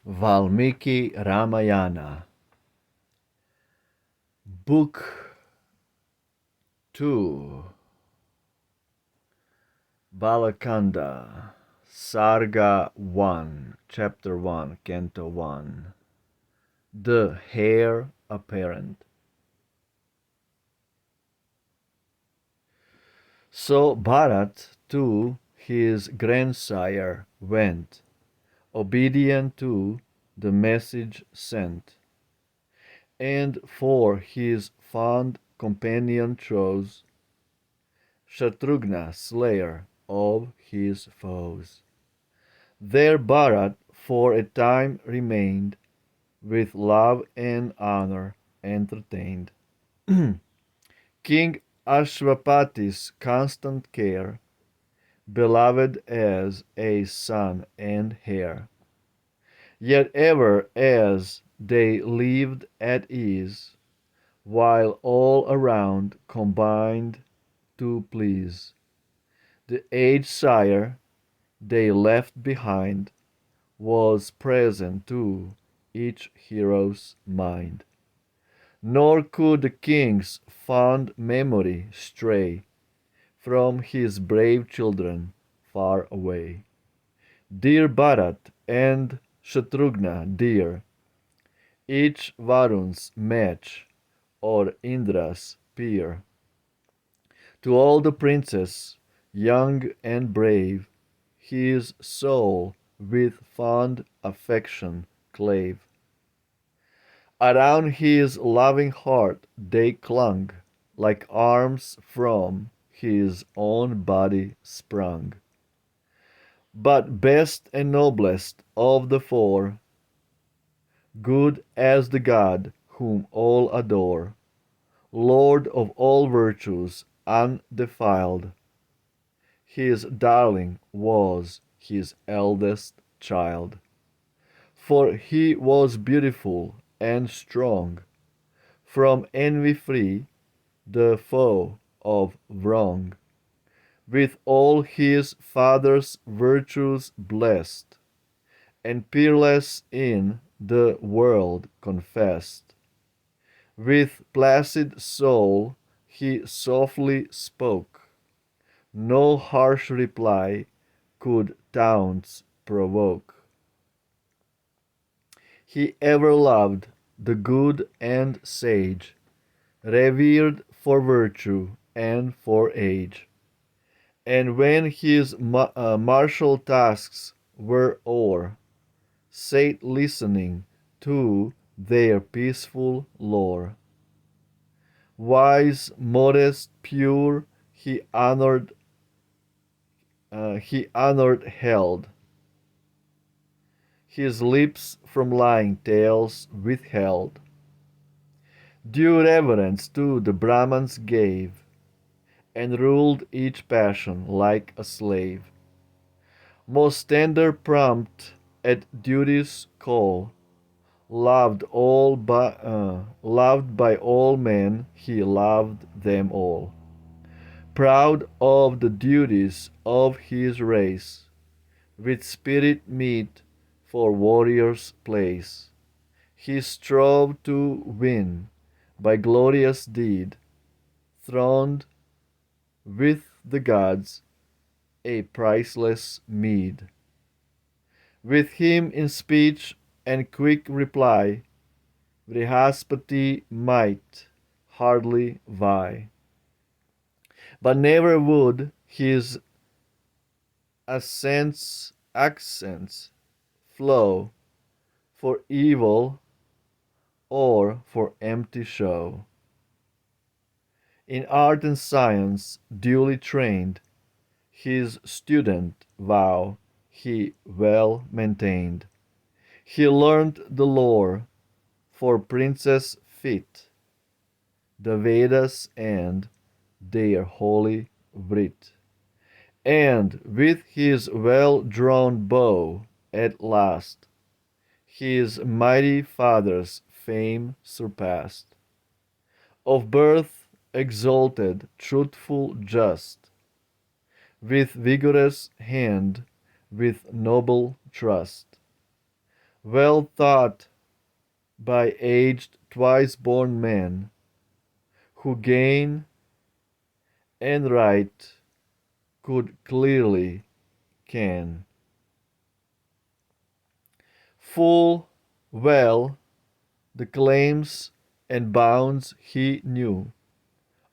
Valmiki Ramayana, Book 2, Kanda, Sarga 1, Chapter 1, Canto 1, The Heir Apparent. So Bharat to his grandsire went, obedient to the message sent, and for his fond companion chose Shatrughna, slayer of his foes. There Bharat for a time remained, with love and honor entertained. King Ashwapati's constant care, beloved as a son and heir. Yet ever as they lived at ease, while all around combined to please, the aged sire they left behind was present to each hero's mind. Nor could the king's fond memory stray from his brave children far away. Dear Bharat and Shatrughna dear, each Varun's match or Indra's peer. To all the princes, young and brave, his soul with fond affection clave. Around his loving heart they clung, like arms from his own body sprung. But best and noblest of the four, good as the God whom all adore, Lord of all virtues undefiled, his darling was his eldest child. For he was beautiful and strong, from envy free, the foe of wrong, with all his father's virtues blessed, and peerless in the world confessed. With placid soul he softly spoke, no harsh reply could taunts provoke. He ever loved the good and sage, revered for virtue and for age. And when his martial tasks were o'er, sate listening to their peaceful lore. Wise, modest, pure, he honored held. His lips from lying tales withheld. Due reverence to the Brahmans gave, and ruled each passion like a slave. Most tender prompt at duty's call, loved by all men, he loved them all. Proud of the duties of his race, with spirit meet for warrior's place, he strove to win, by glorious deed, throned with the gods, a priceless meed. With him in speech and quick reply, Vrihaspati might hardly vie. But never would his accents flow for evil or for empty show. In art and science duly trained, his student vow he well maintained. He learnt the lore for princes fit, the Vedas and their holy writ. And with his well-drawn bow at last, his mighty father's fame surpassed. Of birth exalted, truthful, just, with vigorous hand, with noble trust, well thought by aged twice-born men, who gain and right could clearly can. Full well the claims and bounds he knew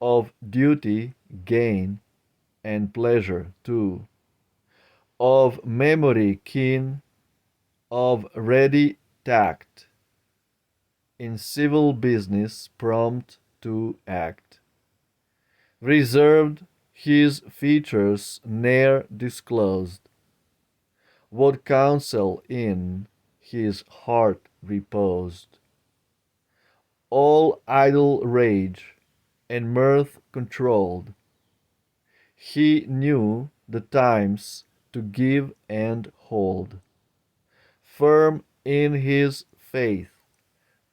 of duty, gain, and pleasure too, of memory keen, of ready tact, in civil business prompt to act. Reserved his features ne'er disclosed, what counsel in his heart reposed. All idle rage and mirth controlled, he knew the times to give and hold. Firm in his faith,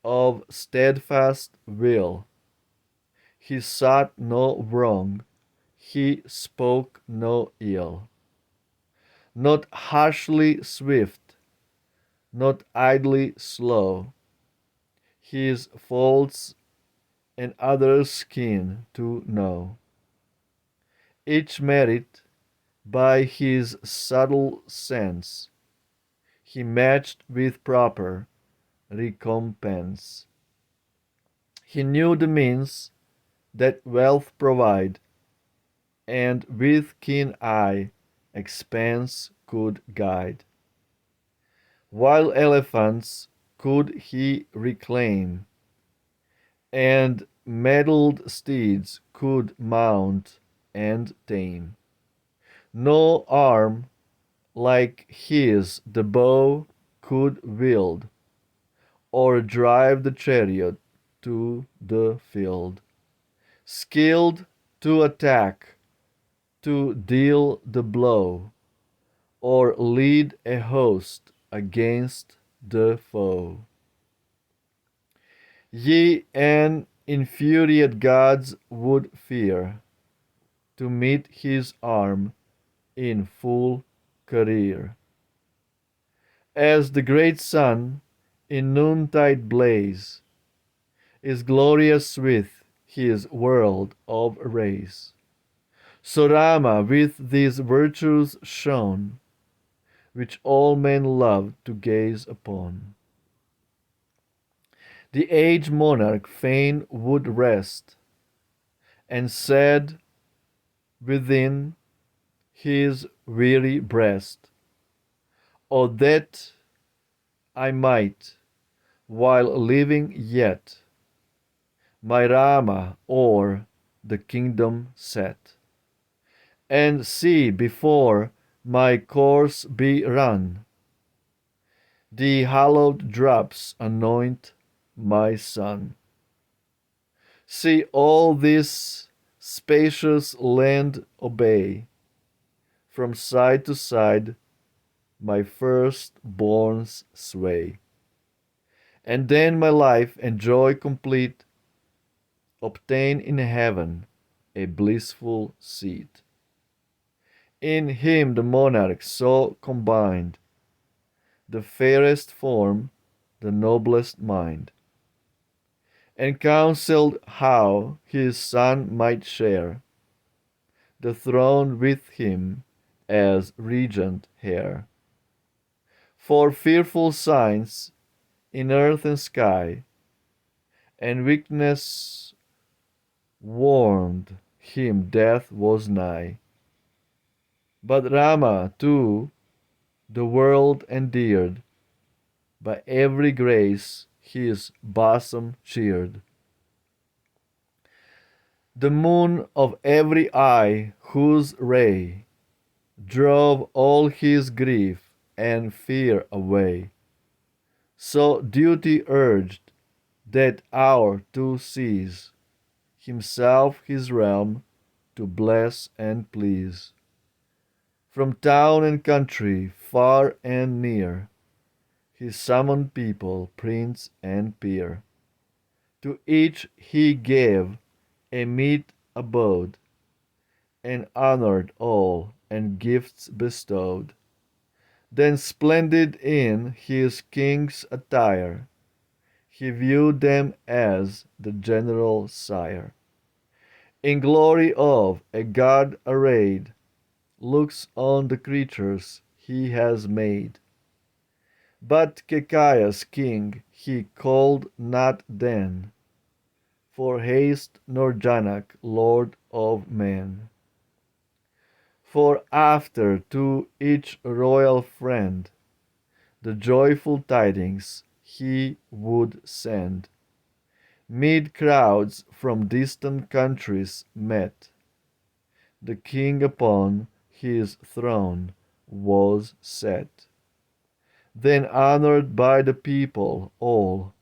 of steadfast will, he sought no wrong, he spoke no ill. Not harshly swift, not idly slow, his faults and others' keen to know. Each merit by his subtle sense he matched with proper recompense. He knew the means that wealth provide, and with keen eye expense could guide. Wild elephants could he reclaim, and mettled steeds could mount and tame. No arm like his the bow could wield, or drive the chariot to the field. Skilled to attack, to deal the blow, or lead a host against the foe. Ye and infuriate gods would fear to meet his arm in full career. As the great sun in noontide blaze is glorious with his world of rays, so Rama with these virtues shone, which all men love to gaze upon. The aged monarch fain would rest, and said within his weary breast, "O that I might, while living yet, my Rama o'er the kingdom set, and see before my course be run, the hallowed drops anoint my son. See all this spacious land obey, from side to side my firstborn's sway, and then my life and joy complete obtain in heaven a blissful seat." In him the monarch saw combined the fairest form, the noblest mind, and counselled how his son might share the throne with him as regent heir. For fearful signs in earth and sky, and weakness warned him death was nigh. But Rama, too, the world endeared, by every grace his bosom cheered. The moon of every eye whose ray drove all his grief and fear away. So duty urged that hour to seize, himself his realm to bless and please. From town and country, far and near, he summoned people, prince and peer. To each he gave a meet abode, and honored all, and gifts bestowed. Then splendid in his king's attire, he viewed them as the general sire. In glory of a god arrayed, looks on the creatures he has made. But Kekaya's king he called not then, for haste nor Janak lord of men. For after to each royal friend the joyful tidings he would send, mid crowds from distant countries met, the king upon his throne was set. Then honored by the people all,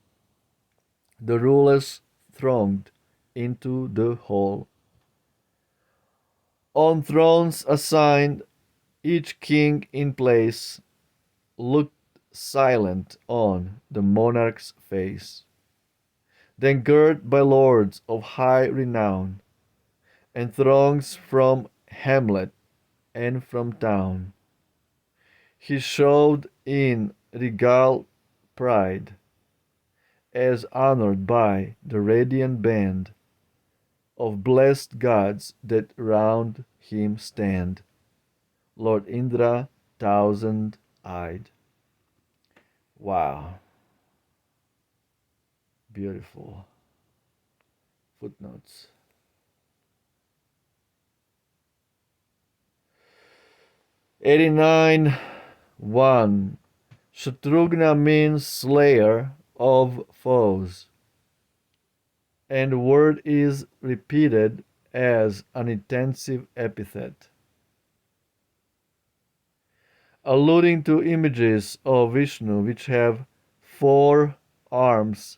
the rulers thronged into the hall. On thrones assigned, each king in place looked silent on the monarch's face. Then girt by lords of high renown, and throngs from hamlet and from town, he showed in regal pride, as honored by the radiant band of blessed gods that round him stand, Lord Indra thousand-eyed. Wow, beautiful. Footnotes. 89 1. Shatrughna means slayer of foes, and word is repeated as an intensive epithet, alluding to images of Vishnu which have four arms,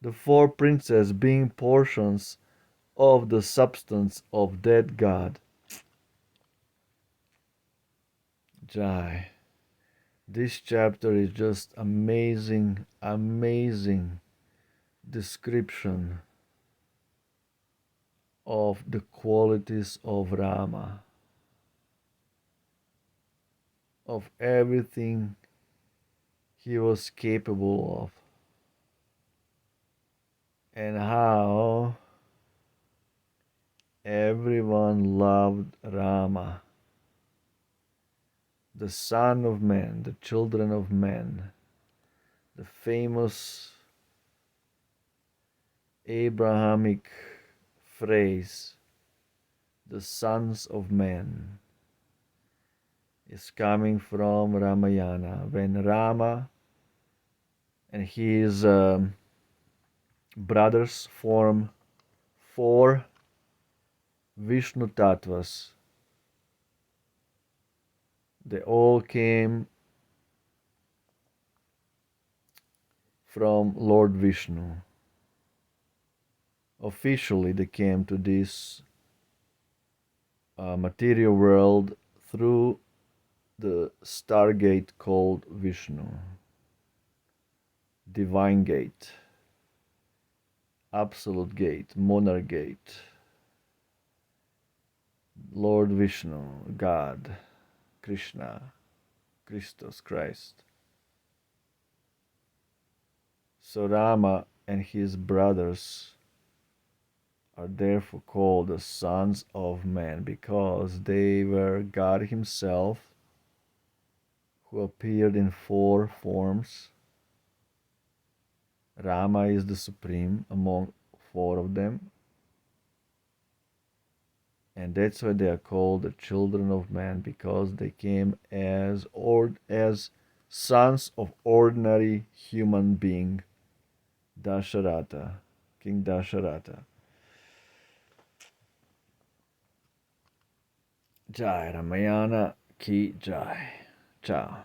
the four princes being portions of the substance of that god. Jai. This chapter is just amazing, amazing description of the qualities of Rama, of everything he was capable of, and how everyone loved Rama, the son of man, the children of men, the famous Abrahamic phrase, the sons of men, is coming from Ramayana, when Rama and his brothers form four Vishnu Tattvas. They all came from Lord Vishnu. Officially, they came to this material world through the stargate called Vishnu, divine gate, absolute gate, monarch gate, Lord Vishnu, God, Krishna, Christos, Christ. So Rama and his brothers are therefore called the sons of man, because they were God himself, who appeared in four forms. Rama is the supreme among four of them, and that's why they are called the children of man, because they came as sons of ordinary human being, Dasharatha, King Dasharatha. Jai Ramayana ki Jai. Ciao.